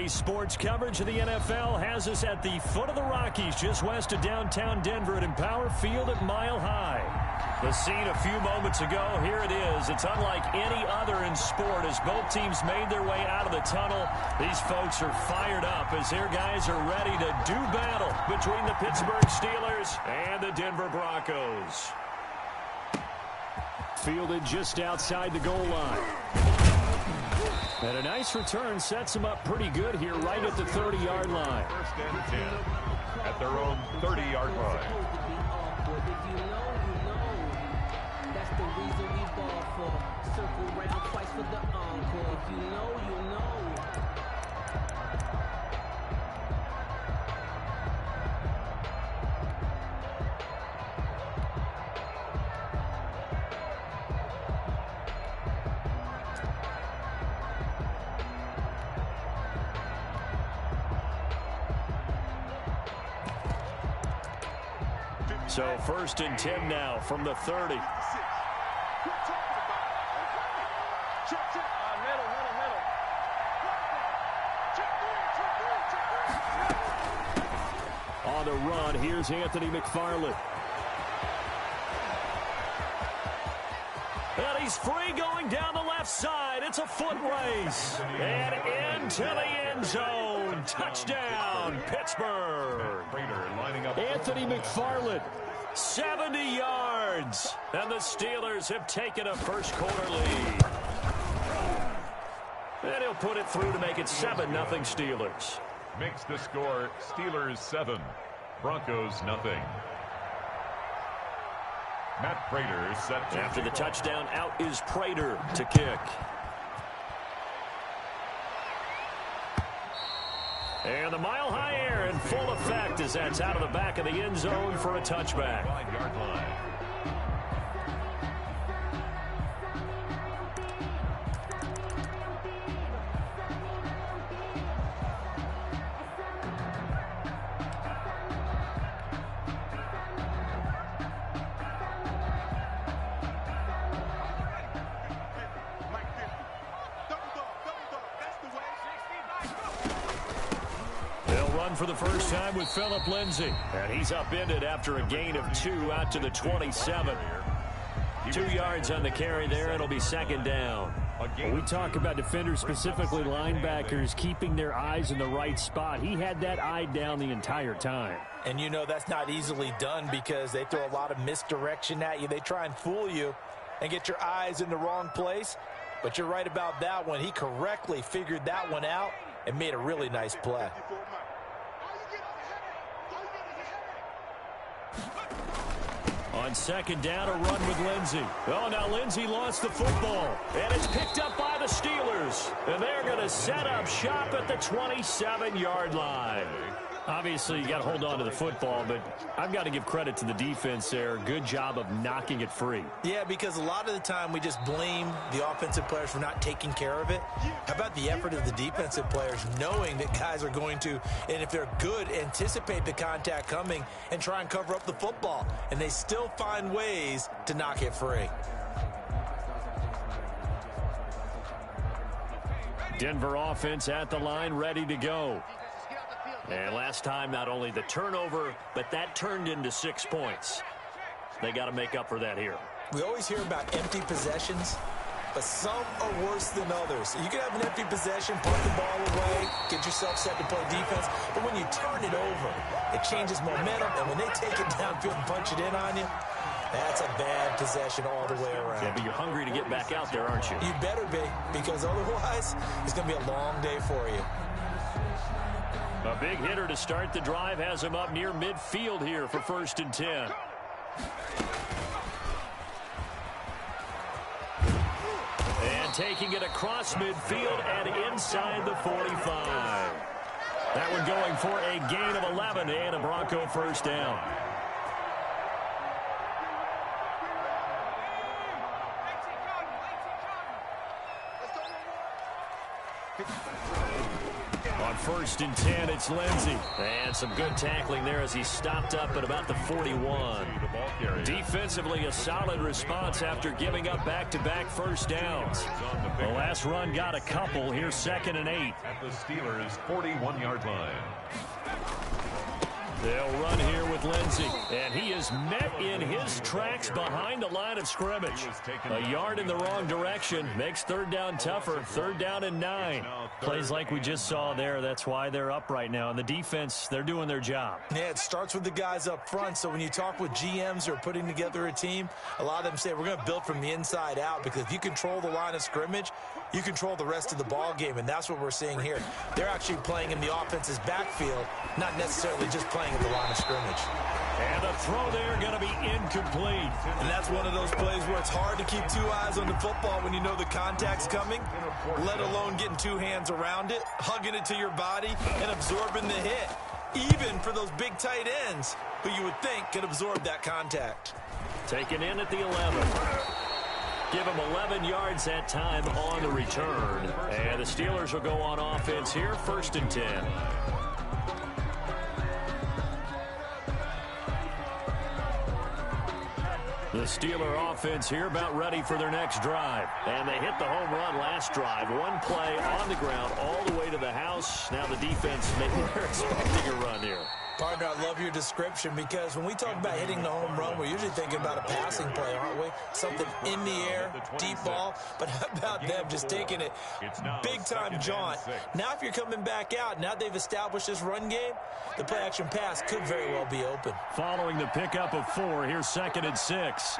Sports coverage of the NFL has us at the foot of the Rockies, just west of downtown Denver at Empower Field at Mile High. The scene a few moments ago, here it is. It's unlike any other in sport as both teams made their way out of the tunnel. These folks are fired up as their guys are ready to do battle between the Pittsburgh Steelers and the Denver Broncos. Fielded just outside the goal line. And a nice return sets them up pretty good here right at the 30-yard line. First and 10 at their own 30-yard line. That's the reason we ball for. Circle round twice for the encore. If you know, you know. So first and 10 now from the 30. On the run, here's Anthony McFarland. And he's free going down the left side. It's a foot race. And into the end zone. Touchdown, Pittsburgh. Anthony McFarland, 70 yards. And the Steelers have taken a first quarter lead. And he'll put it through to make it 7-0 Steelers. Makes the score Steelers 7, Broncos 0. Matt Prater set. After the touchdown, out is Prater to kick. And the Mile High air in full effect as that's out of the back of the end zone for a touchback. 5-yard line. For the first time with Phillip Lindsay. And he's upended after a gain of 2 out to the 27. 2 yards on the carry there. It'll be second down. When we talk about defenders, specifically linebackers, keeping their eyes in the right spot. He had that eye down the entire time. And you know that's not easily done because they throw a lot of misdirection at you. They try and fool you and get your eyes in the wrong place. But you're right about that one. He correctly figured that one out and made a really nice play. On second down, a run with Lindsay. Oh, now Lindsay lost the football. And it's picked up by the Steelers. And they're going to set up shop at the 27-yard line. Obviously, you got to hold on to the football, but I've got to give credit to the defense there. Good job of knocking it free. Yeah, because a lot of the time we just blame the offensive players for not taking care of it. How about the effort of the defensive players knowing that guys are going to, and if they're good, anticipate the contact coming and try and cover up the football. And they still find ways to knock it free. Denver offense at the line, ready to go. And last time, not only the turnover, but that turned into 6 points. They got to make up for that here. We always hear about empty possessions, but some are worse than others. You can have an empty possession, punt the ball away, get yourself set to play defense, but when you turn it over, it changes momentum, and when they take it downfield and punch it in on you, that's a bad possession all the way around. Yeah, but you're hungry to get back out there, aren't you? You better be, because otherwise, it's going to be a long day for you. A big hitter to start the drive has him up near midfield here for first and 10. And taking it across midfield and inside the 45. That one going for a gain of 11 and a Bronco first down. On first and 10. It's Lindsey. And some good tackling there as he stopped up at about the 41. Defensively, a solid response after giving up back-to-back first downs. The last run got a couple. Here's 2nd and 8. At the Steelers' 41-yard line. They'll run here with Lindsey, and he is met in his tracks behind the line of scrimmage. A yard in the wrong direction makes 3rd down tougher. 3rd down and 9. Plays like we just saw there. That's why they're up right now. And the defense, they're doing their job. Yeah, it starts with the guys up front. So when you talk with GMs who are putting together a team, a lot of them say we're going to build from the inside out, because if you control the line of scrimmage, you control the rest of the ball game, and that's what we're seeing here. They're actually playing in the offense's backfield, not necessarily just playing at the line of scrimmage. And the throw there going to be incomplete. And that's one of those plays where it's hard to keep 2 eyes on the football when you know the contact's coming, let alone getting 2 hands around it, hugging it to your body, and absorbing the hit. Even for those big tight ends who you would think could absorb that contact. Taken in at the 11. Give him 11 yards that time on the return. And the Steelers will go on offense here, 1st and 10. The Steeler offense here about ready for their next drive. And they hit the home run last drive. 1 play on the ground all the way to the house. Now the defense, maybe they're expecting a run here. Partner, I love your description, because when we talk about hitting the home run, we're usually thinking about a passing play, aren't we? Something in the air, deep ball. But how about them just taking it big-time jaunt? Now if you're coming back out, now they've established this run game, the play-action pass could very well be open. Following the pickup of 4, here's 2nd and 6.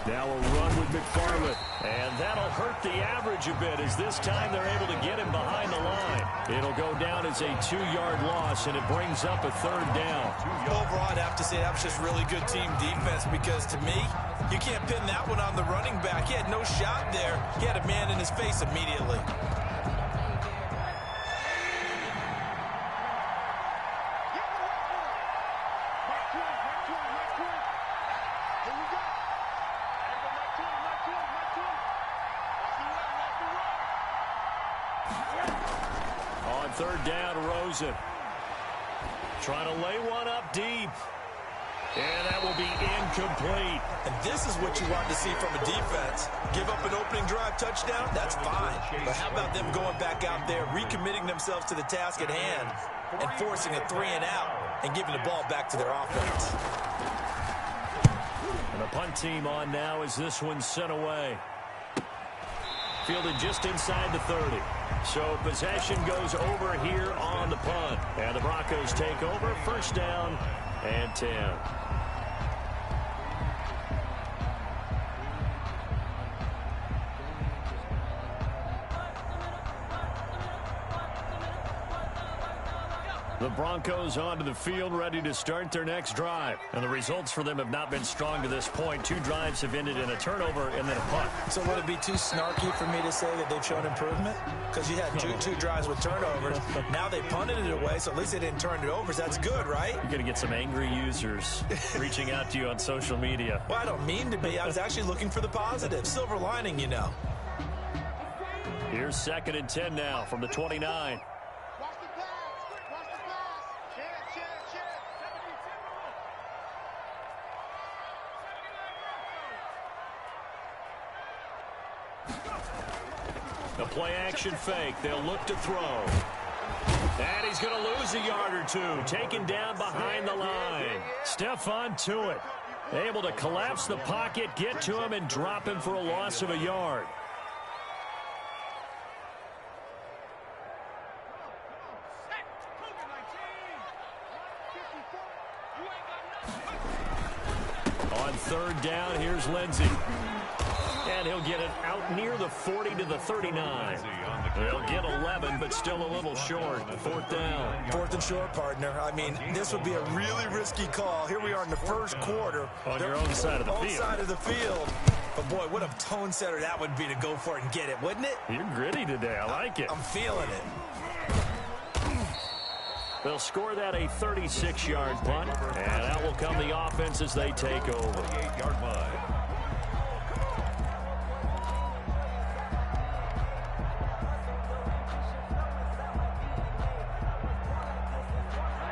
Now a run with McFarland. And that'll hurt the average a bit, as this time they're able to get him behind the line. It'll go down as a 2-yard loss, and it brings up a 3rd down. Overall, I'd have to say that was just really good team defense, because to me, you can't pin that one on the running back. He had no shot there. He had a man in his face immediately. On 3rd down, Rosen. Trying to lay one up deep. And that will be incomplete. And this is what you want to see from a defense. Give up an opening drive touchdown, that's fine. But how about them going back out there, recommitting themselves to the task at hand, and forcing a 3 and out, and giving the ball back to their offense. And the punt team on now as this one's sent away. Fielded just inside the 30. So possession goes over here on the punt. And the Broncos take over, 1st down and 10. The Broncos onto the field, ready to start their next drive. And the results for them have not been strong to this point. 2 drives have ended in a turnover and then a punt. So would it be too snarky for me to say that they've shown improvement? Because you had two drives with turnovers. Now they punted it away, so at least they didn't turn it over. So that's good, right? You're going to get some angry users reaching out to you on social media. Well, I don't mean to be. I was actually looking for the positive. Silver lining, you know. Here's 2nd and 10 now from the 29. The play-action fake. They'll look to throw. And he's going to lose a yard or 2. Taken down behind the line. Stephon Tuitt able to collapse the pocket, get to him, and drop him for a loss of a yard. On 3rd down, here's Lindsey. And he'll get it out near the 40 to the 39. They'll get 11, but still a little short. 4th down. 4th and short, partner. I mean, this would be a really risky call. Here we are in the 1st quarter. On your own side of the field. Side of the field. But, boy, what a tone setter that would be to go for it and get it, wouldn't it? You're gritty today. I like it. I'm feeling it. They'll score that a 36-yard punt. And out will come the offense as they take over. 28-yard line.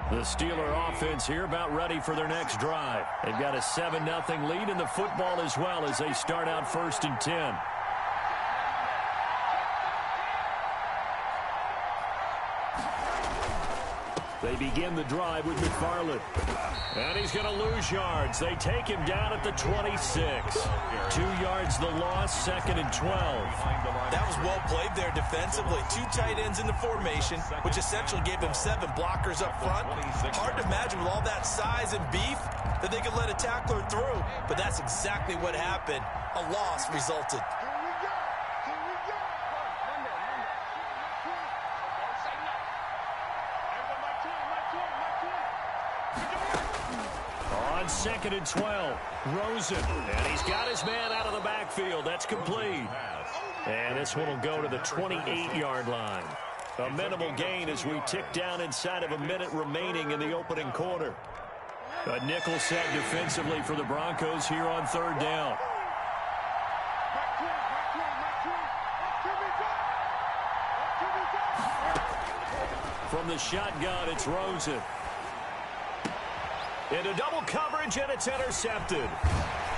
The Steeler offense here about ready for their next drive. They've got a 7-0 lead in the football as well as they start out 1st and 10. They begin the drive with McFarland. And he's going to lose yards. They take him down at the 26. 2 yards the loss, 2nd and 12. That was well played there defensively. 2 tight ends in the formation, which essentially gave them 7 blockers up front. Hard to imagine with all that size and beef that they could let a tackler through. But that's exactly what happened. A loss resulted. On 2nd and 12, Rosen. And he's got his man out of the backfield. That's complete. And this one will go to the 28-yard line. A minimal gain as we tick down inside of a minute remaining in the opening quarter. A nickel set defensively for the Broncos here on 3rd down. From the shotgun, it's Rosen. Into double coverage, and it's intercepted.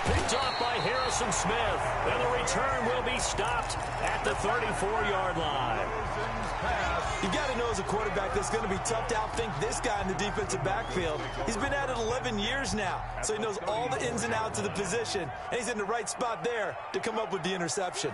Picked off by Harrison Smith. And the return will be stopped at the 34-yard line. You got to know as a quarterback that's going to be tough to outthink this guy in the defensive backfield. He's been at it 11 years now, so he knows all the ins and outs of the position, and he's in the right spot there to come up with the interception.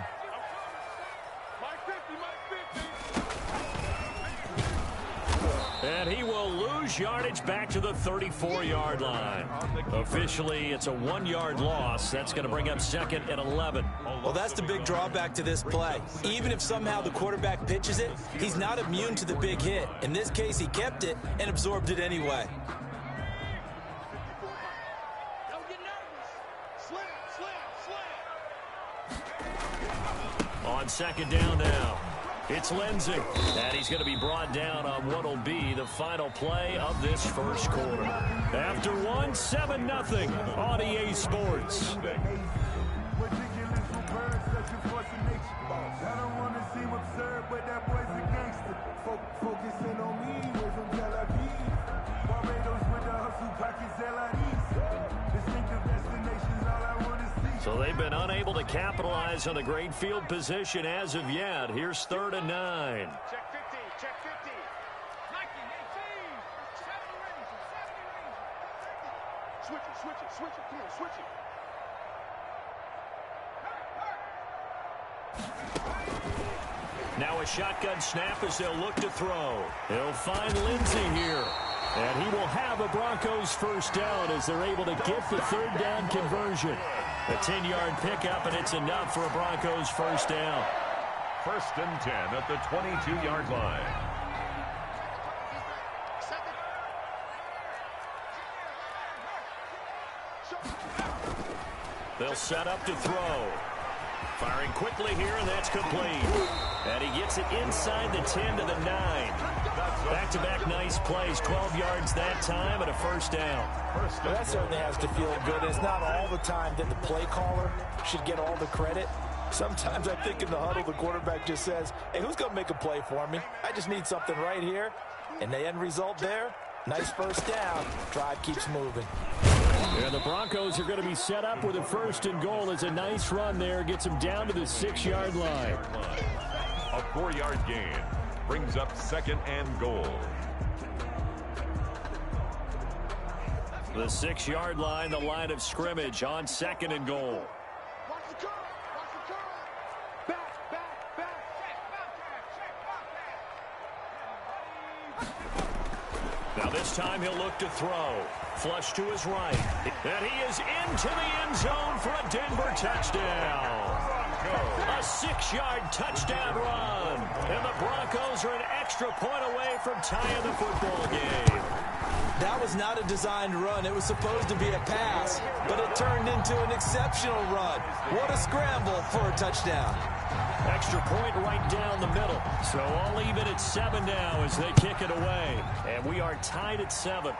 And he will lose yardage back to the 34-yard line. Officially, it's a 1-yard loss. That's going to bring up 2nd and 11. Well, that's the big drawback to this play. Even if somehow the quarterback pitches it, he's not immune to the big hit. In this case, he kept it and absorbed it anyway. On 2nd down now. It's Lindsey, and he's going to be brought down on what will be the final play of this first quarter. After 7-0 on EA Sports. So they've been unable to capitalize on the great field position as of yet. Here's 3rd and 9. Check 50, check 50. 19, 18, 7 range. Switch it, come on, switch it. Now a shotgun snap as they'll look to throw. He'll find Lindsey here. And he will have a Broncos first down as they're able to get the 3rd down conversion. A 10-yard pickup, and it's enough for a Broncos first down. 1st and 10 at the 22-yard line. They'll set up to throw. Firing quickly here, and that's complete. And he gets it inside the 10 to the 9. Back-to-back nice plays, 12 yards that time, and a first down. Well, that certainly has to feel good. It's not all the time that the play caller should get all the credit. Sometimes I think in the huddle, the quarterback just says, hey, who's going to make a play for me? I just need something right here. And the end result there, nice first down. Drive keeps moving. Yeah, the Broncos are going to be set up with a 1st and goal. It's a nice run there. Gets them down to the 6-yard line. A 4-yard gain brings up 2nd and goal. The 6-yard line, the line of scrimmage on 2nd and goal. Watch the curve, watch the curve. Back. Now this time he'll look to throw. Flush to his right. And he is into the end zone for a Denver touchdown. A 6-yard touchdown run. And the Broncos are an extra point away from tying the football game. That was not a designed run. It was supposed to be a pass, but it turned into an exceptional run. What a scramble for a touchdown. Extra point right down the middle. So all even at 7 now as they kick it away. And we are tied at 7.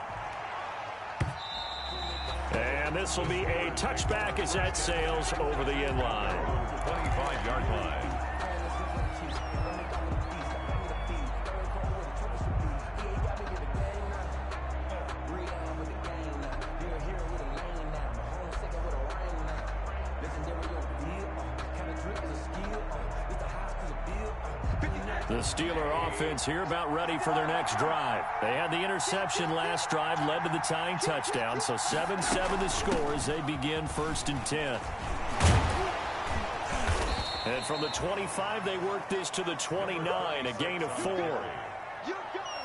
And this will be a touchback as that sails over the end line. 25-yard line. The Steeler offense here about ready for their next drive. They had the interception last drive, led to the tying touchdown, so 7-7 the score as they begin 1st and 10. And from the 25, they work this to the 29, a gain of 4.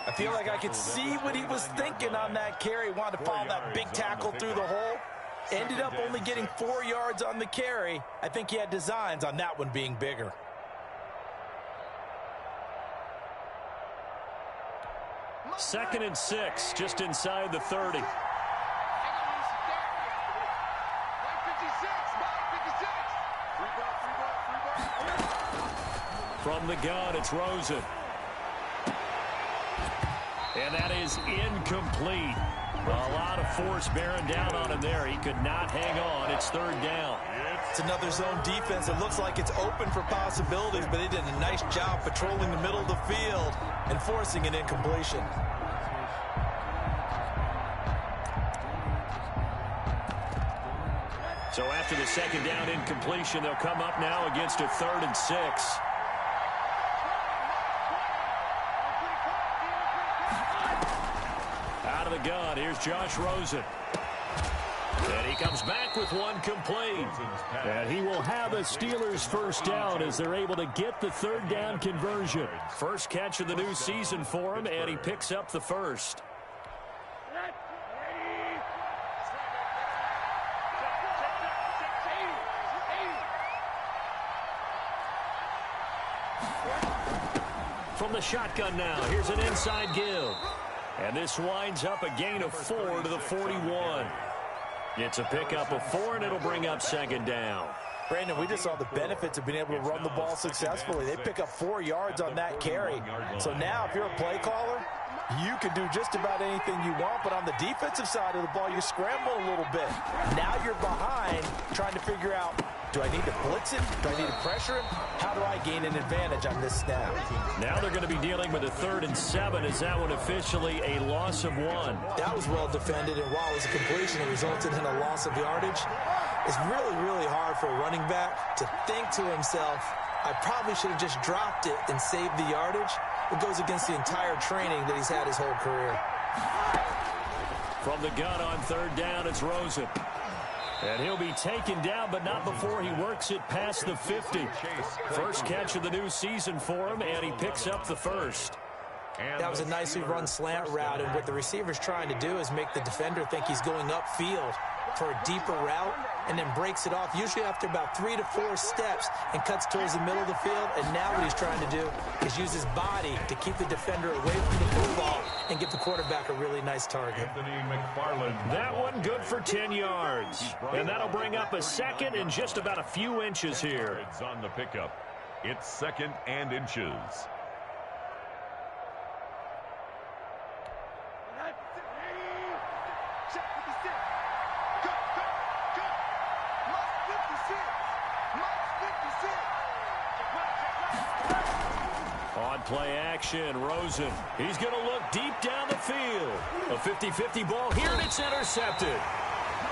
I feel like I could see what he was thinking on that carry. Wanted to follow that big tackle through the hole. Ended up only getting 4 yards on the carry. I think he had designs on that one being bigger. Second and 6, just inside the 30. From the gun, it's Rosen. And that is incomplete. A lot of force bearing down on him there. He could not hang on. It's 3rd down. It's another zone defense. It looks like it's open for possibilities, but they did a nice job patrolling the middle of the field and forcing an incompletion. So after the 2nd down incompletion, they'll come up now against a 3rd and 6. Out of the gun, here's Josh Rosen. And he comes back with one complete. And he will have a Steelers 1st down as they're able to get the 3rd down conversion. First catch of the new season for him, and he picks up the 1st. From the shotgun now, here's an inside give. And this winds up a gain of 4 to the 41. It's a pickup of 4, and it'll bring up 2nd down. Brandon, we just saw the benefits of being able to run the ball successfully. They pick up 4 yards on that carry. So now, if you're a play caller, you can do just about anything you want, but on the defensive side of the ball, you scramble a little bit. Now you're behind, trying to figure out, do I need to blitz him? Do I need to pressure him? How do I gain an advantage on this snap? Now they're going to be dealing with a 3rd and 7. Is that one officially a loss of 1? That was well defended, and while it was a completion, it resulted in a loss of yardage. It's really, really hard for a running back to think to himself, I probably should have just dropped it and saved the yardage. It goes against the entire training that he's had his whole career. From the gun on 3rd down, it's Rosen. And he'll be taken down, but not before he works it past the 50. First catch of the new season for him, and he picks up the 1st. That was a nicely run slant route, and what the receiver's trying to do is make the defender think he's going upfield for a deeper route, and then breaks it off, usually after about 3 to 4 steps, and cuts towards the middle of the field. And now what he's trying to do is use his body to keep the defender away from the football and give the quarterback a really nice target. That one good for 10 yards. And that'll bring up a 2nd and just about a few inches here. It's on the pickup. It's 2nd and inches. Play action, Rosen. He's going to look deep down the field. A 50-50 ball here, and it's intercepted.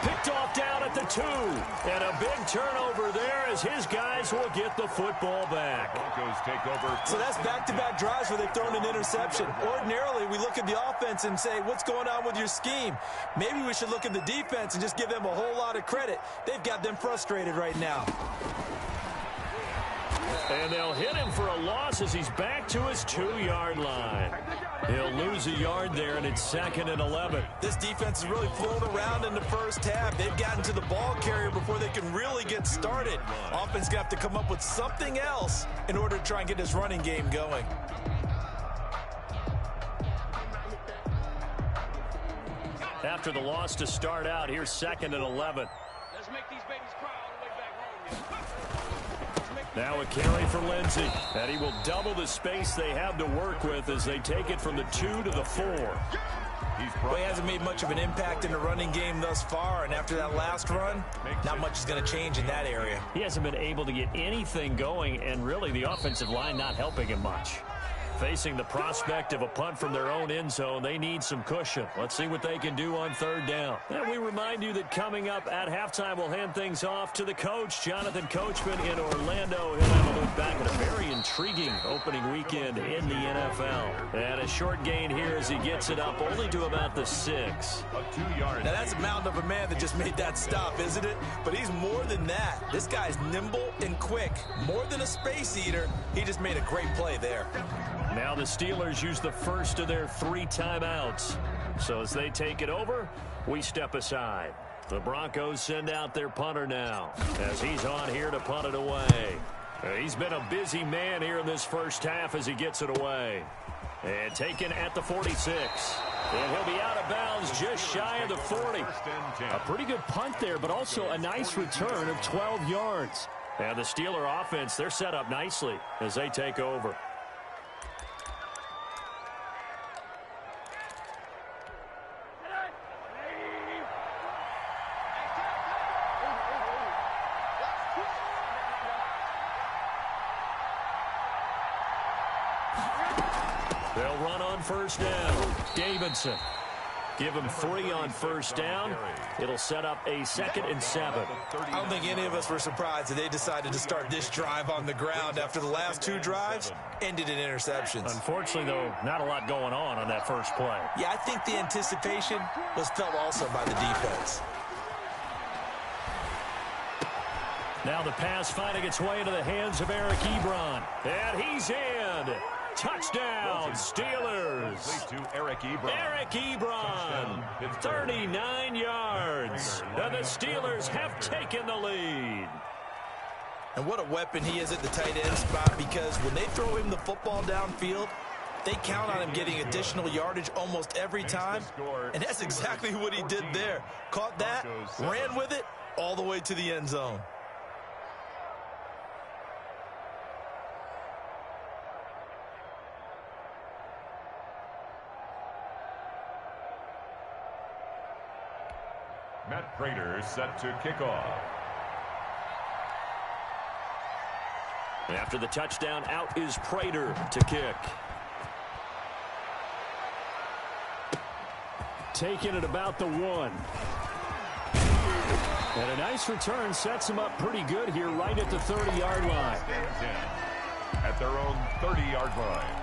Picked off down at the 2. And a big turnover there as his guys will get the football back. Broncos take over. So that's back-to-back drives where they've thrown an interception. Ordinarily, we look at the offense and say, what's going on with your scheme? Maybe we should look at the defense and just give them a whole lot of credit. They've got them frustrated right now. And they'll hit him for a loss as he's back to his 2-yard line. He'll lose a yard there, and it's 2nd and 11. This defense is really flown around in the first half. They've gotten to the ball carrier before they can really get started. Offense going to have to come up with something else in order to try and get this running game going. After the loss to start out, here's 2nd and 11. Let's make these babies cry all the way back home. Now a carry for Lindsey, and he will double the space they have to work with as they take it from the 2 to the 4. Well, he hasn't made much of an impact in the running game thus far, and after that last run, not much is going to change in that area. He hasn't been able to get anything going, and really the offensive line not helping him much. Facing the prospect of a punt from their own end zone, they need some cushion. Let's see what they can do on third down. And we remind you that coming up at halftime, we'll hand things off to the coach, Jonathan Coachman in Orlando. He'll have a look back at a very intriguing opening weekend in the NFL. And a short gain here as he gets it up only to about the 6. A 2-yard. Now, that's a mountain of a man that just made that stop, isn't it? But he's more than that. This guy's nimble and quick. More than a space eater. He just made a great play there. Now the Steelers use the first of their 3 timeouts. So as they take it over, we step aside. The Broncos send out their punter now as he's on here to punt it away. He's been a busy man here in this first half as he gets it away. And taken at the 46. And he'll be out of bounds just shy of the 40. A pretty good punt there, but also a nice return of 12 yards. And the Steeler offense, they're set up nicely as they take over. They'll run on first down. Davidson. Give him 3 on first down. It'll set up a 2nd and 7. I don't think any of us were surprised that they decided to start this drive on the ground after the last 2 drives ended in interceptions. Unfortunately, though, not a lot going on that first play. Yeah, I think the anticipation was felt also by the defense. Now the pass finding its way into the hands of Eric Ebron. And he's in. Touchdown, Steelers. To Eric Ebron. Eric Ebron, 39 yards. And the Steelers have taken the lead. And what a weapon he is at the tight end spot, because when they throw him the football downfield, they count on him getting additional yardage almost every time. And that's exactly what he did there. Caught that, ran with it all the way to the end zone. Matt Prater set to kick off. After the touchdown, out is Prater to kick. Taking it about the 1. And a nice return sets them up pretty good here right at the 30-yard line. At their own 30-yard line.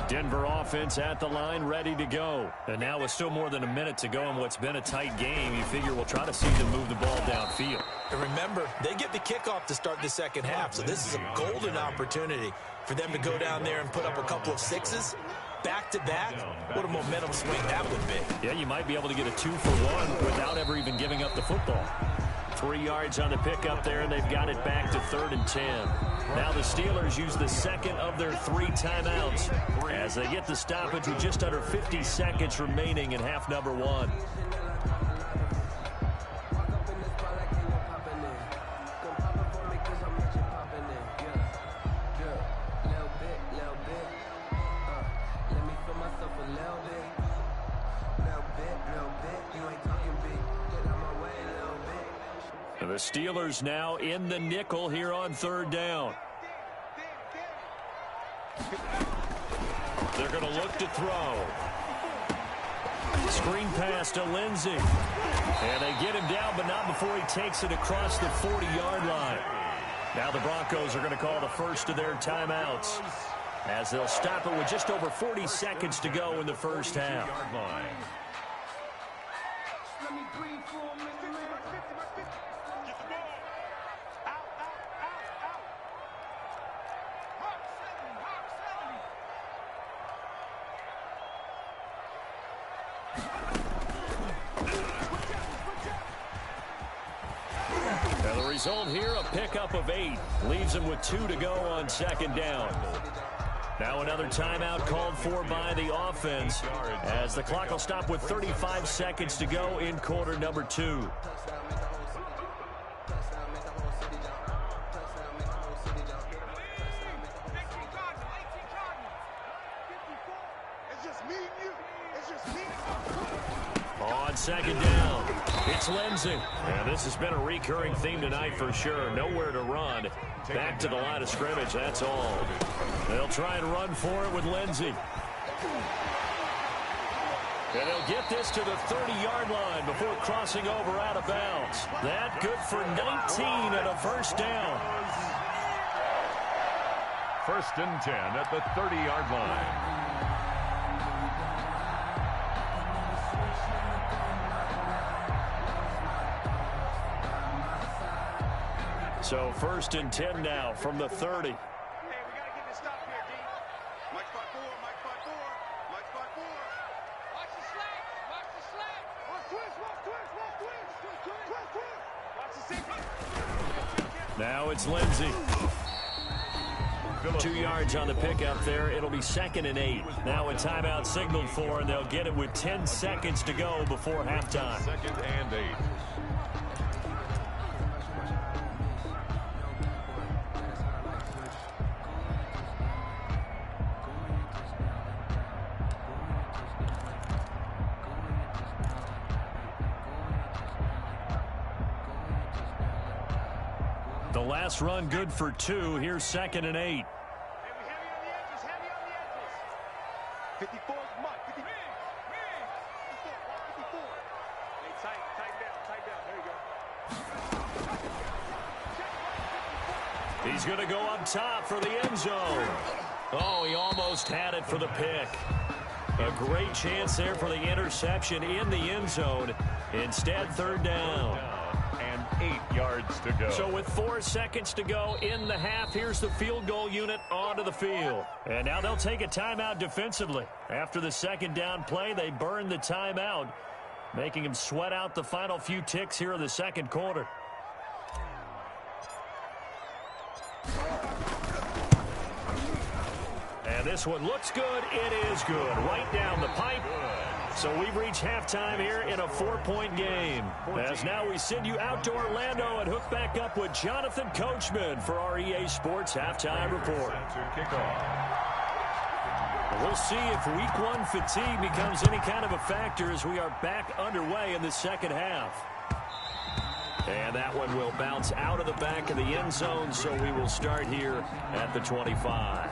Denver offense at the line, ready to go. And now with still more than a minute to go in what's been a tight game, you figure we'll try to see them move the ball downfield. And remember, they get the kickoff to start the second half, so this is a golden opportunity for them to go down there and put up a couple of 6s. Back-to-back, what a momentum swing that would be. Yeah, you might be able to get a 2-for-1 without ever even giving up the football. 3 yards on the pickup there, and they've got it back to 3rd and 10. Now the Steelers use the 2nd of their 3 timeouts as they get the stoppage with just under 50 seconds remaining in half number 1. The Steelers now in the nickel here on 3rd down. They're going to look to throw. Screen pass to Lindsey. And they get him down, but not before he takes it across the 40-yard line. Now the Broncos are going to call the first of their timeouts as they'll stop it with just over 40 seconds to go in the first half. Now the result here, a pickup of 8. Leaves them with 2 to go on 2nd down. Now another timeout called for by the offense as the clock will stop with 35 seconds to go in quarter number 2. On on second down. It's Lindsey. And this has been a recurring theme tonight for sure. Nowhere to run. Back to the line of scrimmage, that's all. They'll try and run for it with Lindsey. And they'll get this to the 30-yard line before crossing over out of bounds. That good for 19 and a first down. First and 10 at the 30-yard line. So first and 10 now from the 30. Hey, we got to get this stop here, D. Mike spot 4, Mike spot 4, Mike spot 4. Watch the slack, watch the slack. Watch twist, watch twist, watch twist. Watch the safety. Now it's Lindsey. 2 yards on the pickup there. It'll be second and 8. Now a timeout signaled for, and they'll get it with 10 seconds to go before halftime. Second and 8. The last run good for 2. Here's second and 8. Heavy on the edges, heavy on the edges. 54 is Mike, 54. 54. Hey, tight down. There you go. He's going to go up top for the end zone. Oh, he almost had it for the pick. A great chance there for the interception in the end zone. Instead, third down. And 8 yards to go. So with 4 seconds to go in the half, here's the field goal unit onto the field. And now they'll take a timeout defensively. After the second down play, they burn the timeout, making them sweat out the final few ticks here in the second quarter. And this one looks good. It is good. Right down the pipe. So we've reached halftime here in a 4-point game. As now we send you out to Orlando and hook back up with Jonathan Coachman for our EA Sports Halftime Report. We'll see if week 1 fatigue becomes any kind of a factor as we are back underway in the second half. And that one will bounce out of the back of the end zone, so we will start here at the 25.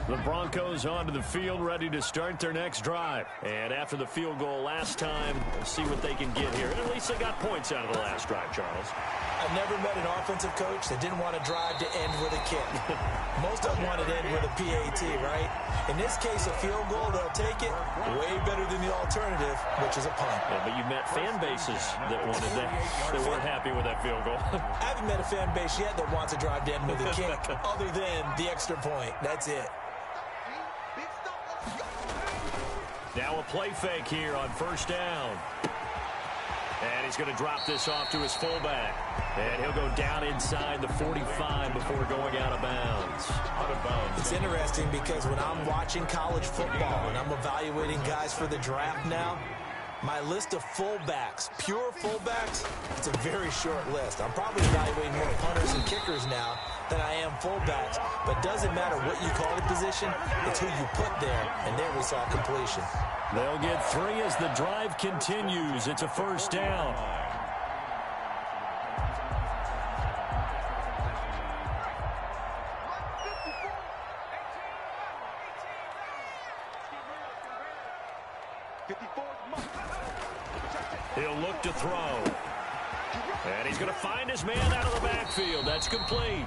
The Broncos onto the field, ready to start their next drive. And after the field goal last time, we'll see what they can get here. And at least they got points out of the last drive, Charles. I've never met an offensive coach that didn't want to drive to end with a kick. Most of them wanted to end with a PAT, right? In this case, a field goal, they'll take it. Way better than the alternative, which is a punt. Yeah, but you met fan bases that wanted that. They weren't happy with that field goal. I haven't met a fan base yet that wants to drive to end with a kick, other than the extra point. That's it. Now a play fake here on first down. And he's going to drop this off to his fullback. And he'll go down inside the 45 before going out of bounds. It's interesting because when I'm watching college football and I'm evaluating guys for the draft now, my list of fullbacks, pure fullbacks, it's a very short list. I'm probably evaluating more punters and kickers now than I am fullbacks. But it doesn't matter what you call the position, it's who you put there. And there we saw completion. They'll get 3 as the drive continues. It's a first down. He'll look to throw. And he's going to find his man out of the backfield. That's complete.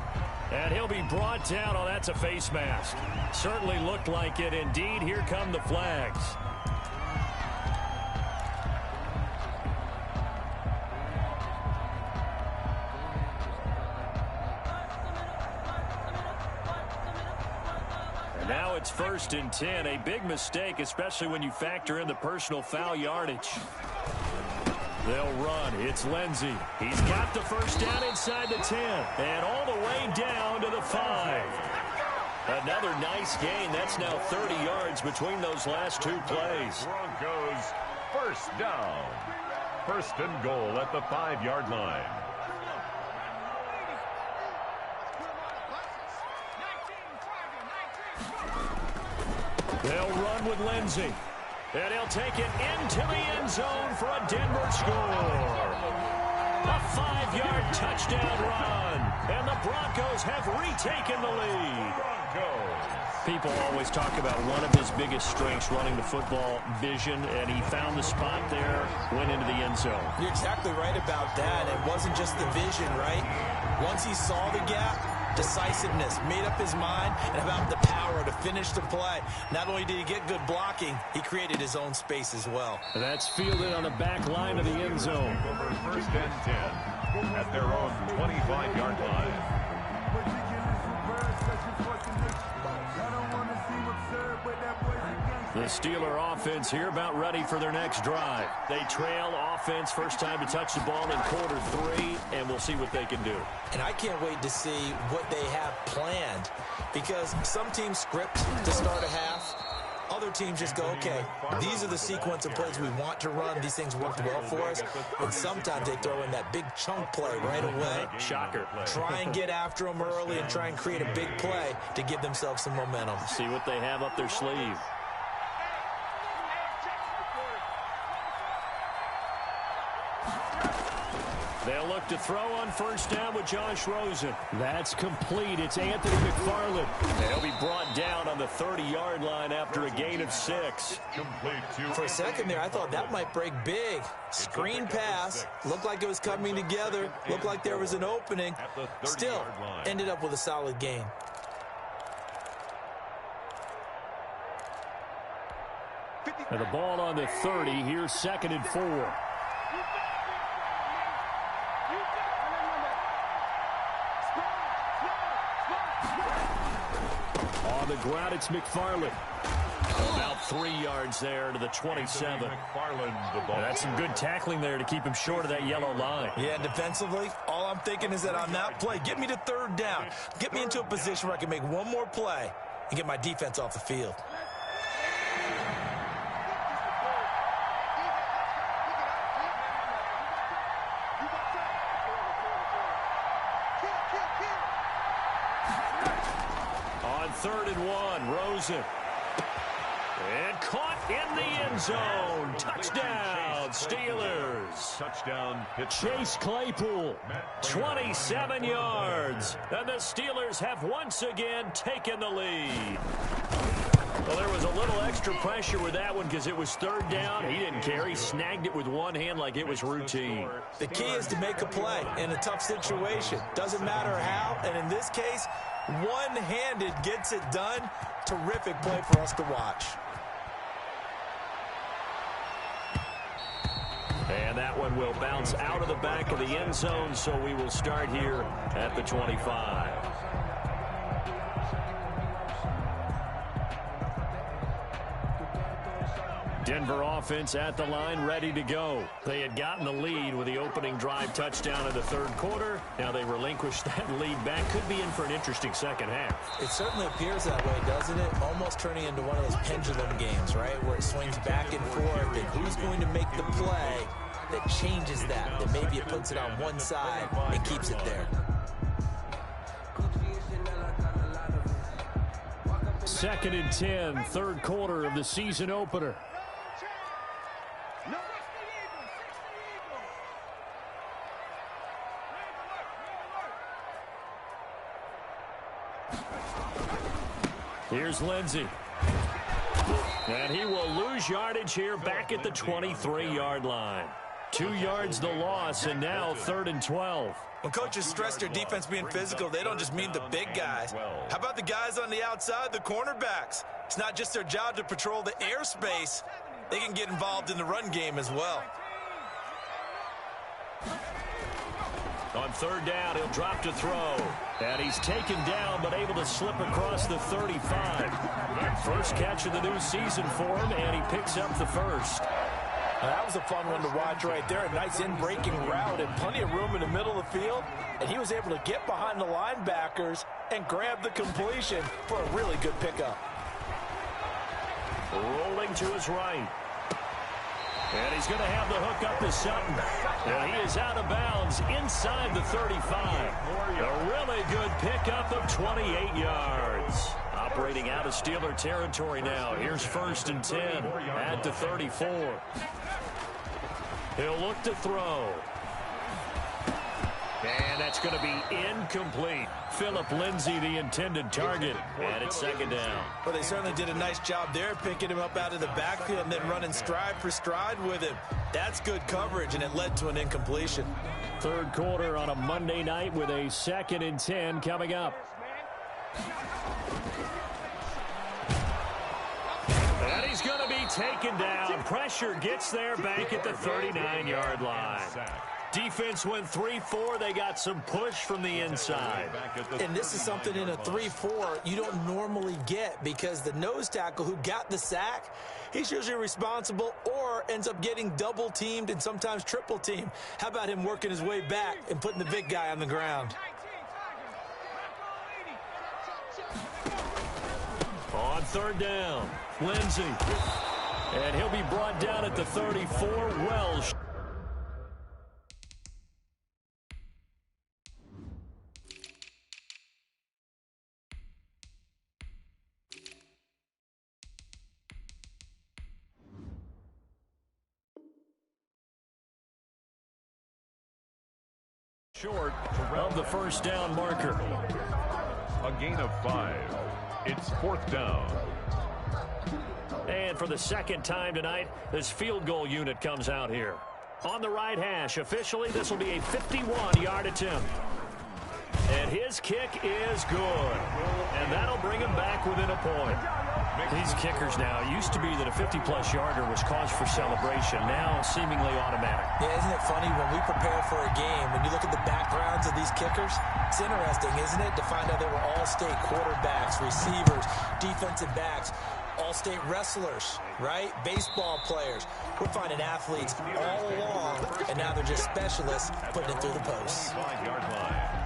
And he'll be brought down. Oh, that's a face mask. Certainly looked like it. Indeed, here come the flags. And now it's first and 10. A big mistake, especially when you factor in the personal foul yardage. They'll run. It's Lindsey. He's got the first down inside the 10. And all the way down to the 5. Another nice gain. That's now 30 yards between those last 2 plays. Broncos first down. First and goal at the 5-yard line. They'll run with Lindsey. And he'll take it into the end zone for a Denver score. A 5-yard touchdown run. And the Broncos have retaken the lead. People always talk about one of his biggest strengths running the football, vision, and he found the spot there, went into the end zone. You're exactly right about that. It wasn't just the vision, right? Once he saw the gap, decisiveness, made up his mind, and about the power to finish the play. Not only did he get good blocking, he created his own space as well. That's fielded on the back line of the end zone. Over 1st and 10 at their own 25-yard line. The Steeler offense here about ready for their next drive. They trail offense, first time to touch the ball in quarter 3, and we'll see what they can do. And I can't wait to see what they have planned, because some teams script to start a half. Other teams just go, okay, these are the sequence of plays we want to run. These things worked well for us. And sometimes they throw in that big chunk play right away. Shocker. Try and get after them early and try and create a big play to give themselves some momentum. See what they have up their sleeve. They'll look to throw on first down with Josh Rosen. That's complete. It's Anthony McFarland. And he'll be brought down on the 30-yard line after a gain of 6. For a second there, I thought that might break big. Screen pass. Looked like it was coming together. Looked like there was an opening. Still, ended up with a solid gain. And the ball on the 30. Here's 2nd and 4. On the ground, it's McFarland. About 3 yards there to the 27. That's some good tackling there to keep him short of that yellow line. Yeah, defensively, all I'm thinking is that on that play, get me to 3rd down. Get me into a position where I can make one more play and get my defense off the field. On 3rd and 1, Rosen. And caught in the end zone. Touchdown, Steelers. Touchdown, Chase Claypool, 27 yards. And the Steelers have once again taken the lead. Well, there was a little extra pressure with that one because it was 3rd down. He didn't care. He snagged it with one hand like it was routine. The key is to make a play in a tough situation. Doesn't matter how, and in this case, one-handed gets it done. Terrific play for us to watch. And that one will bounce out of the back of the end zone, so we will start here at the 25. Denver offense at the line, ready to go. They had gotten the lead with the opening drive touchdown in the 3rd quarter. Now they relinquished that lead back. Could be in for an interesting second half. It certainly appears that way, doesn't it? Almost turning into one of those pendulum games, right? Where it swings back and forth, and who's going to make the play that changes that maybe it puts it on one side and keeps it there. 2nd and 10, 3rd quarter of the season opener. Here's Lindsey. And he will lose yardage here back at the 23-yard line. 2 yards the loss, and now 3rd and 12. When coaches stress their defense being physical, they don't just mean the big guys. How about the guys on the outside, the cornerbacks? It's not just their job to patrol the airspace. They can get involved in the run game as well. On 3rd down, he'll drop to throw. And he's taken down, but able to slip across the 35. First catch of the new season for him, and he picks up the first. That was a fun one to watch right there. A nice in-breaking route and plenty of room in the middle of the field. And he was able to get behind the linebackers and grab the completion for a really good pickup. Rolling to his right. And he's going to have the hook up to Sutton. And he is out of bounds inside the 35. A really good pickup of 28 yards. A operating out of Steeler territory now. Here's 1st and 10 at the 34. He'll look to throw. And that's going to be incomplete. Phillip Lindsay, the intended target. And it's 2nd down. Well, they certainly did a nice job there, picking him up out of the backfield and then running stride for stride with him. That's good coverage, and it led to an incompletion. 3rd quarter on a Monday night with a 2nd and 10 coming up. And he's going to be taken down. Pressure gets there back at the 39-yard line. Defense went 3-4. They got some push from the inside. And this is something in a 3-4 you don't normally get, because the nose tackle who got the sack, he's usually responsible or ends up getting double-teamed and sometimes triple-teamed. How about him working his way back and putting the big guy on the ground? On 3rd down, Lindsay. And he'll be brought down at the 34. Welsh. Short of the 1st down marker. A gain of 5. It's 4th down. And for the 2nd time tonight, this field goal unit comes out here. On the right hash, officially, this will be a 51-yard attempt. And his kick is good. And that'll bring him back within a point. These kickers now, it used to be that a 50-plus yarder was cause for celebration. Now seemingly automatic. Yeah, isn't it funny when we prepare for a game, when you look at the backgrounds of these kickers, it's interesting, isn't it, to find out they were all-state quarterbacks, receivers, defensive backs, all-state wrestlers, right? Baseball players. We're finding athletes all along, and now they're just specialists putting it through the posts. 5-yard line.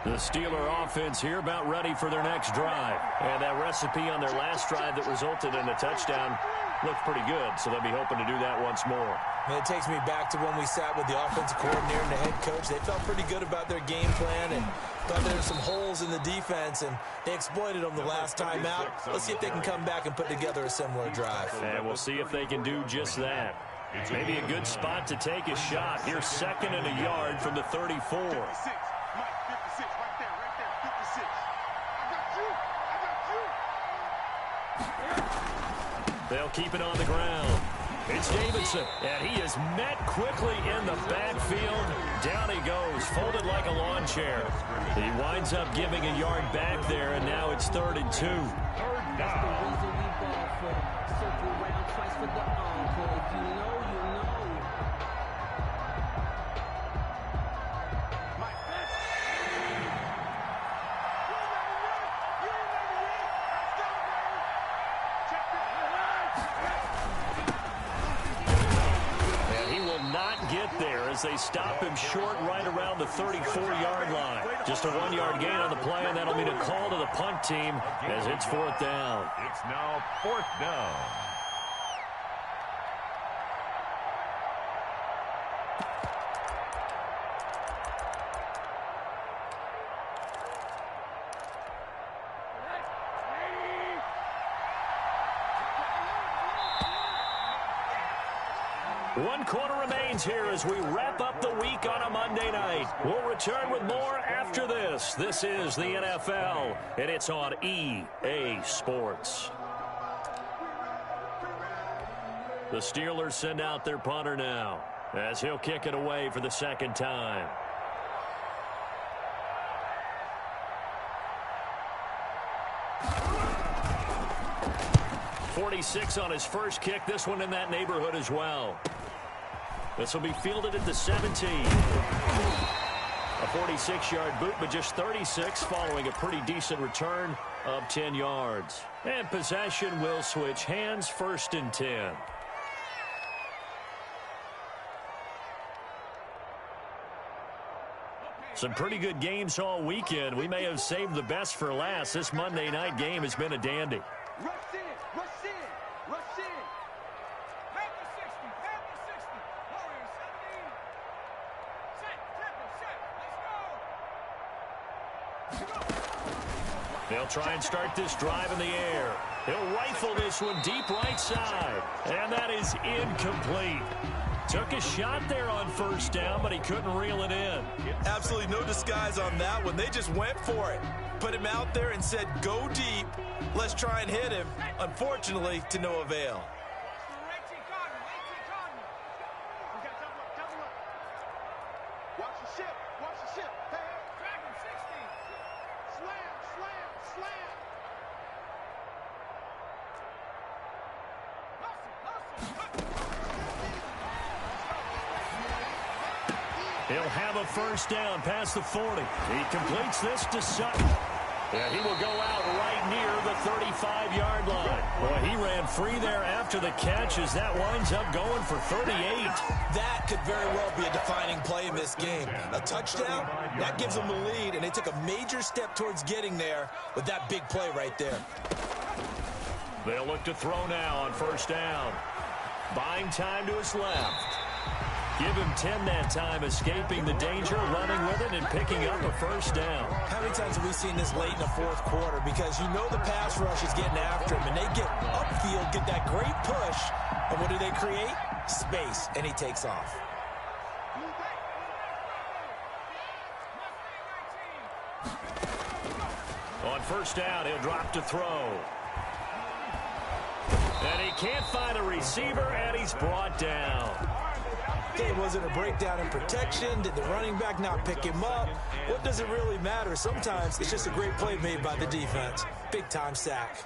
The Steeler offense here about ready for their next drive. And that recipe on their last drive that resulted in a touchdown looked pretty good, so they'll be hoping to do that once more. And it takes me back to when we sat with the offensive coordinator and the head coach. They felt pretty good about their game plan and thought there were some holes in the defense, and they exploited them the last time out. Let's see if they can come back and put together a similar drive. And we'll see if they can do just that. Maybe a good spot to take a shot. Here's 2nd and a yard from the 34. They'll keep it on the ground. It's Davidson, and he is met quickly in the backfield. Down he goes, folded like a lawn chair. He winds up giving a yard back there, and now it's 3rd and 2. That's the reason we ball for them. Circle round twice for the encore. If you know, you know. As they stop him short right around the 34-yard line. Just a 1-yard gain on the play, and that'll mean a call to the punt team as it's 4th down. It's now 4th down. One quarter remains here as we wrap up the week on a Monday night. We'll return with more after this. This is the NFL, and it's on EA Sports. The Steelers send out their punter now as he'll kick it away for the 2nd time. .46 on his first kick. This one in that neighborhood as well. This will be fielded at the 17. A 46-yard boot, but just 36 following a pretty decent return of 10 yards. And possession will switch hands, 1st and 10. Some pretty good games all weekend. We may have saved the best for last. This Monday night game has been a dandy. Rush in, rush in, rush in. Back to 60, back to 60. Warriors 17. Set, tempo, set. Let's go. They'll try and start this drive in the air. He'll rifle this one deep right side. And that is incomplete. Took a shot there on first down, but he couldn't reel it in. Absolutely no disguise on that one. They just went for it. Put him out there and said, go deep. Let's try and hit him. Unfortunately, to no avail. Watch the ship. Watch the ship. Hey. Dragon 60. Slam, slam, slam. He'll have a first down past the 40. He completes this to Sutton. And he will go out right near the 35-yard line. Boy, he ran free there after the catch as that winds up going for 38. That could very well be a defining play in this game. A touchdown, that gives them the lead, and they took a major step towards getting there with that big play right there. They'll look to throw now on first down. Buying time to his left. Give him 10 that time, escaping the danger, running with it, and picking up a first down. How many times have we seen this late in the fourth quarter? Because you know the pass rush is getting after him, and they get upfield, get that great push, and what do they create? Space, and he takes off. On first down, he'll drop to throw. And he can't find a receiver, and he's brought down. Okay, was it a breakdown in protection? Did the running back not pick him up? What does it really matter? Sometimes it's just a great play made by the defense. Big-time sack.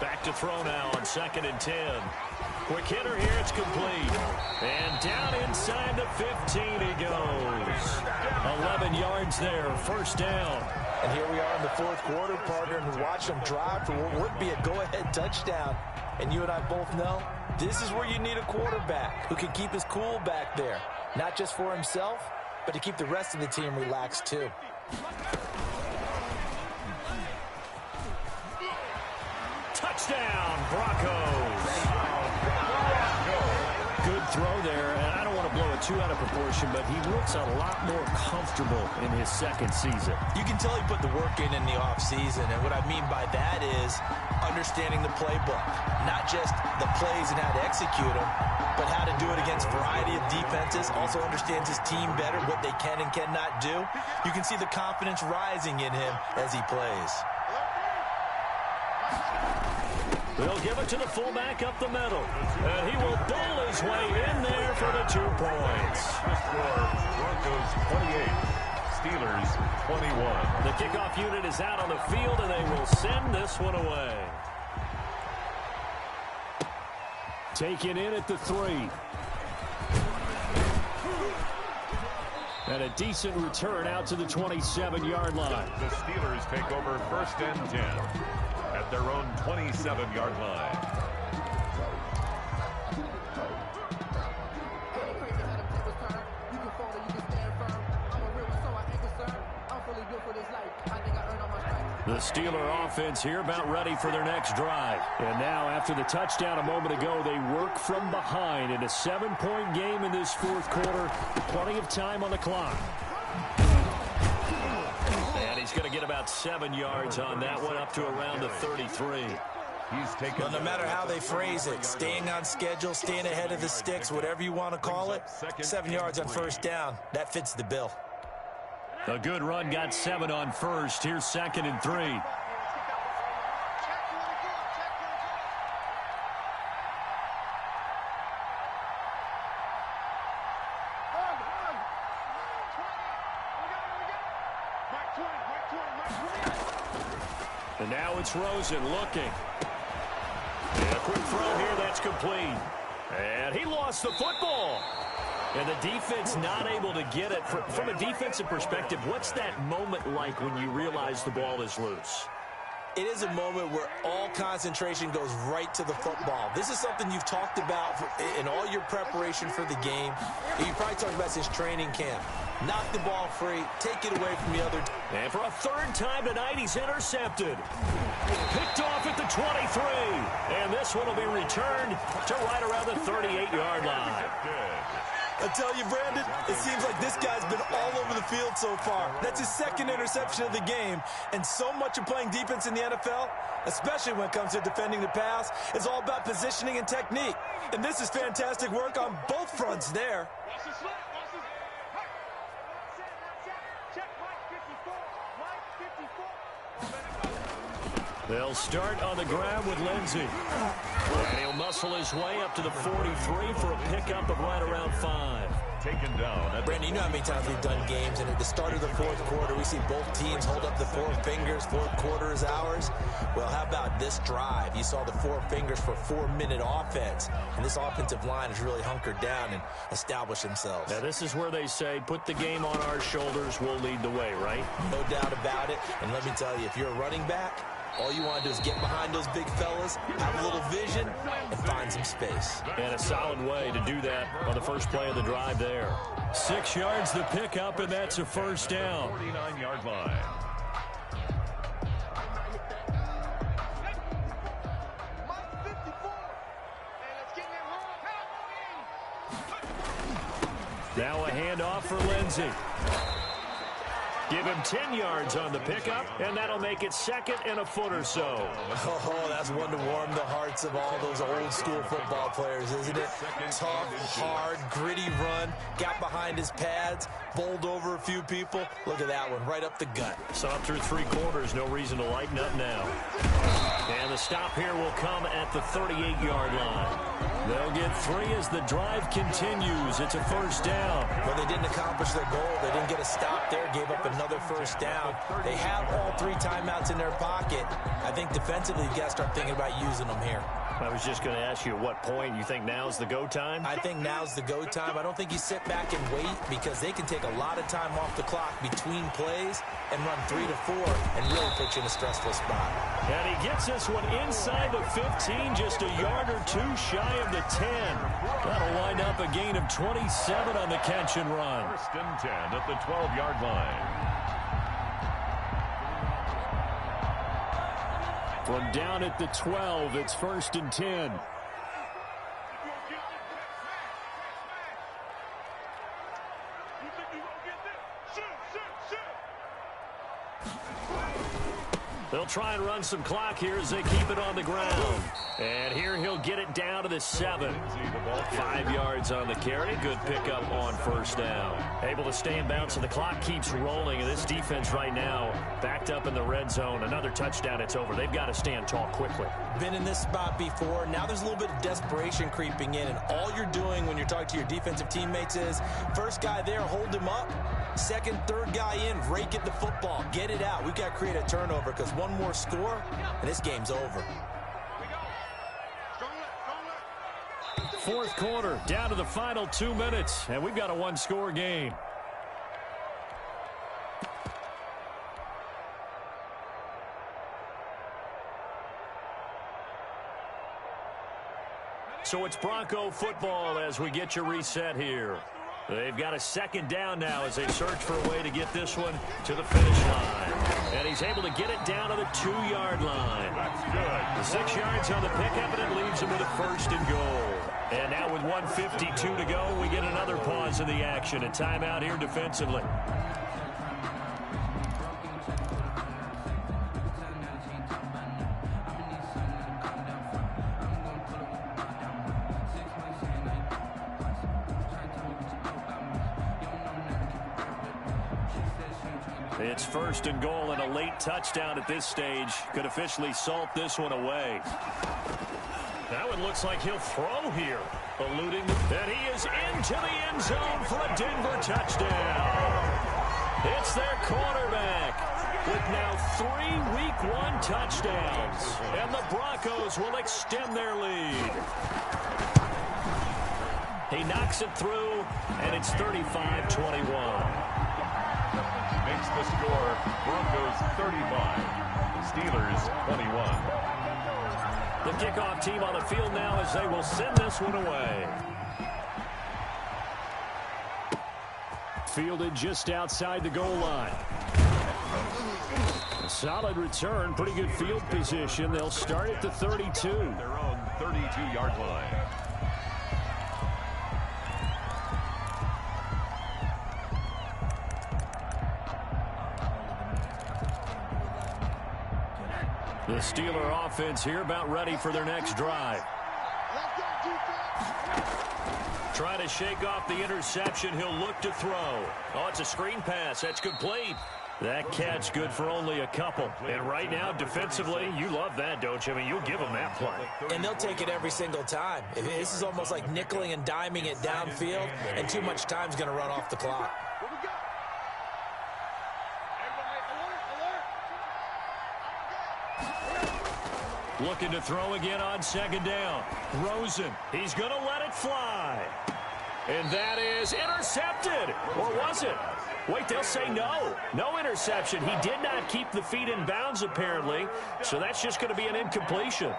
Back to throw now on 2nd and 10. Quick hitter here, it's complete. And down inside the 15 he goes. 11 yards there, first down. And here we are in the fourth quarter, partner, and watch them drive for what would be a go-ahead touchdown. And you and I both know this is where you need a quarterback who can keep his cool back there. Not just for himself, but to keep the rest of the team relaxed too. Touchdown, Broncos. Good throw there, and I don't want to blow it too out of proportion, but he looks a lot more comfortable in his second season. You can tell he put the work in the offseason, and what I mean by that is understanding the playbook. Not just the plays and how to execute them, but how to do it against a variety of defenses. Also understands his team better, what they can and cannot do. You can see the confidence rising in him as he plays. They'll give it to the fullback up the middle. And he will bowl his way in there for the 2 points. Broncos 28, Steelers 21. The kickoff unit is out on the field, and they will send this one away. Taken in at the 3. And a decent return out to the 27-yard line. The Steelers take over 1st and 10 at their own 27-yard line. The Steeler offense here about ready for their next drive. And now, after the touchdown a moment ago, they work from behind in a 7-point game in this fourth quarter. Plenty of time on the clock. And he's going to get about 7 yards on that one, up to around the 33. He's taken. Well, no matter how they phrase it, staying on schedule, staying ahead of the sticks, whatever you want to call it, 7 yards on first down, that fits the bill. A good run got 7 on first. Here's 2nd and 3. And now it's Rosen looking. And a quick throw here, that's complete. And he lost the football. And the defense not able to get it. From a defensive perspective, what's that moment like when you realize the ball is loose? It is a moment where all concentration goes right to the football. This is something you've talked about in all your preparation for the game. You probably talked about since training camp. Knock the ball free, take it away from the other. And for a 3rd time tonight, he's intercepted. Picked off at the 23. And this one will be returned to right around the 38-yard line. I tell you, Brandon, it seems like this guy's been all over the field so far. That's his second interception of the game. And so much of playing defense in the NFL, especially when it comes to defending the pass, is all about positioning and technique. And this is fantastic work on both fronts there. They'll start on the ground with Lindsey. And he'll muscle his way up to the 43 for a pickup of right around 5. Taken down. Brandon, you know how many times we've done games, and at the start of the fourth quarter, we see both teams hold up the four fingers, fourth quarter is ours. Well, how about this drive? You saw the four fingers for 4-minute offense, and this offensive line has really hunkered down and established themselves. Now, this is where they say, put the game on our shoulders, we'll lead the way, right? No doubt about it, and let me tell you, if you're a running back, all you want to do is get behind those big fellas, have a little vision, and find some space. And a solid way to do that on the first play of the drive there. 6 yards the pickup, and that's a first down. 49-yard line. Now a handoff for Lindsey. Give him 10 yards on the pickup, and that'll make it second and a foot or so. Oh, that's one to warm the hearts of all those old-school football players, isn't it? Tough, hard, gritty run, got behind his pads, bowled over a few people. Look at that one, right up the gut. Saw through 3 quarters, no reason to lighten up now. And the stop here will come at the 38-yard line. They'll get 3 as the drive continues. It's a first down. Well, they didn't accomplish their goal. They didn't get a stop there, gave up another first down. They have all 3 timeouts in their pocket. I think defensively, you got to start thinking about using them here. I was just going to ask you at what point you think now's the go time? I think now's the go time. I don't think you sit back and wait because they can take a lot of time off the clock between plays and run 3 to 4 and really put you in a stressful spot. And he gets this one inside the 15, just a yard or 2 shy of the 10. That'll wind up a gain of 27 on the catch and run. First and 10 at the 12-yard line. From down at the 12, it's first and 10. They'll try and run some clock here as they keep it on the ground. And here he'll get it down to the 7. 5 yards on the carry. Good pickup on first down. Able to stay in bounds, and the clock keeps rolling. And this defense right now backed up in the red zone. Another touchdown, it's over. They've got to stand tall quickly. Been in this spot before. Now there's a little bit of desperation creeping in. And all you're doing when you're talking to your defensive teammates is, first guy there, hold him up. Second, third guy in, rake at the football. Get it out. We've got to create a turnover because one more score, and this game's over. Fourth quarter, down to the final 2 minutes, and we've got a one-score game. So it's Bronco football as we get you reset here. They've got a second down now as they search for a way to get this one to the finish line. And he's able to get it down to the 2-yard line. That's good. The 6 yards on the pickup, and it leaves him with a first and goal. And now with 1:52 to go, we get another pause in the action. A timeout here defensively. It's first and goal, and a late touchdown at this stage could officially salt this one away. That one looks like he'll throw here. Eluding, and he is into the end zone for a Denver touchdown. It's their quarterback with now 3 Week 1 touchdowns. And the Broncos will extend their lead. He knocks it through, and it's 35-21. Makes the score Broncos 35, Steelers 21. The kickoff team on the field now as they will send this one away. Fielded just outside the goal line. A solid return, pretty good field position. They'll start at the 32. Their own 32-yard line. The Steeler offense here about ready for their next drive. Trying to shake off the interception. He'll look to throw. Oh, it's a screen pass. That's complete. That catch good for only a couple. And right now, defensively, you love that, don't you? I mean, you'll give them that play. And they'll take it every single time. This is almost like nickeling and diming it downfield, and too much time's going to run off the clock. Looking to throw again on second down. Rosen, he's going to let it fly. And that is intercepted. Or was it? Wait, they'll say no. No interception. He did not keep the feet in bounds, apparently. So that's just going to be an incompletion. 8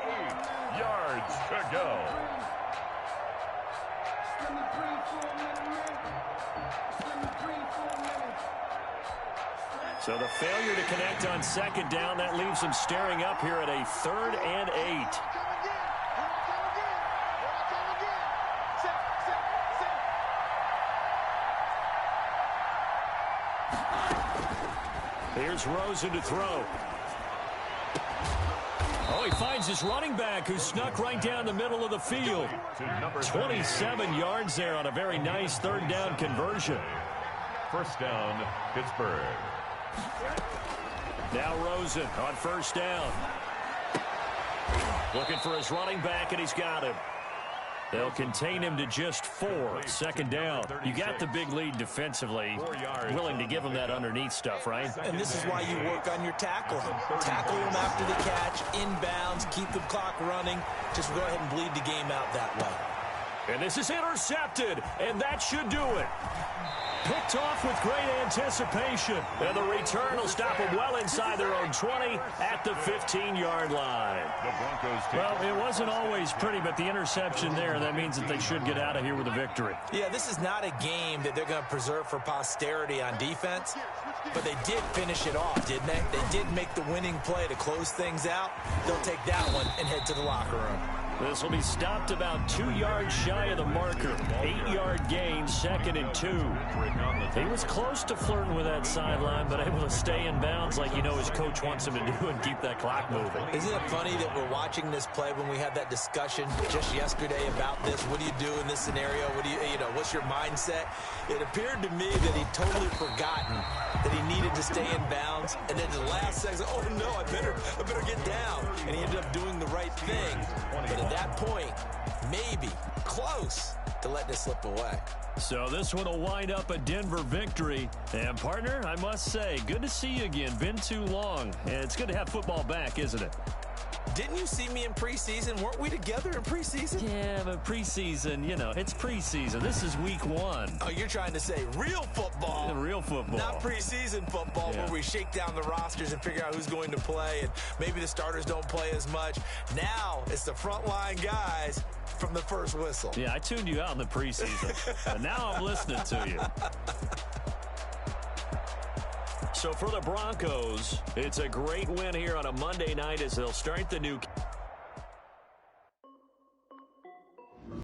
yards to go. So the failure to connect on second down, that leaves him staring up here at a 3rd and 8. Here's Rosen to throw. Oh, he finds his running back who snuck right down the middle of the field. 27 yards there on a very nice 3rd down conversion. First down, Pittsburgh. Now Rosen on 1st down. Looking for his running back, and he's got him. They'll contain him to just 4. 2nd down. You got the big lead defensively. Willing to give him that underneath stuff, right? And this is why you work on your tackling. Tackle him after the catch, inbounds, keep the clock running. Just go ahead and bleed the game out that way. And this is intercepted, and that should do it. Picked off with great anticipation. And the return will stop them well inside their own 20 at the 15-yard line. The Broncos well, it wasn't always pretty, but the interception there, that means that they should get out of here with a victory. Yeah, this is not a game that they're going to preserve for posterity on defense, but they did finish it off, didn't they? They did make the winning play to close things out. They'll take that one and head to the locker room. This will be stopped about 2 yards shy of the marker. 8-yard gain, 2nd and 2. He was close to flirting with that sideline, but able to stay in bounds like you know his coach wants him to do and keep that clock moving. Isn't it funny that we're watching this play when we had that discussion just yesterday about this? What do you do in this scenario? What do you know, what's your mindset? It appeared to me that he'd totally forgotten that he needed to stay in bounds, and then the last second, oh no, I better get down. And he ended up doing the right thing. But at that point, maybe close to letting it slip away. So this one will wind up a Denver victory. And, partner, I must say, good to see you again. Been too long. And it's good to have football back, isn't it? Didn't you see me in preseason? Weren't we together in preseason? Yeah, but preseason, you know, it's preseason. This is week 1. Oh, you're trying to say real football. Yeah, real football. Not preseason football where we shake down the rosters and figure out who's going to play, and maybe the starters don't play as much. Now it's the frontline guys from the first whistle. Yeah, I tuned you out in the preseason. But now I'm listening to you. So for the Broncos, it's a great win here on a Monday night as they'll start the new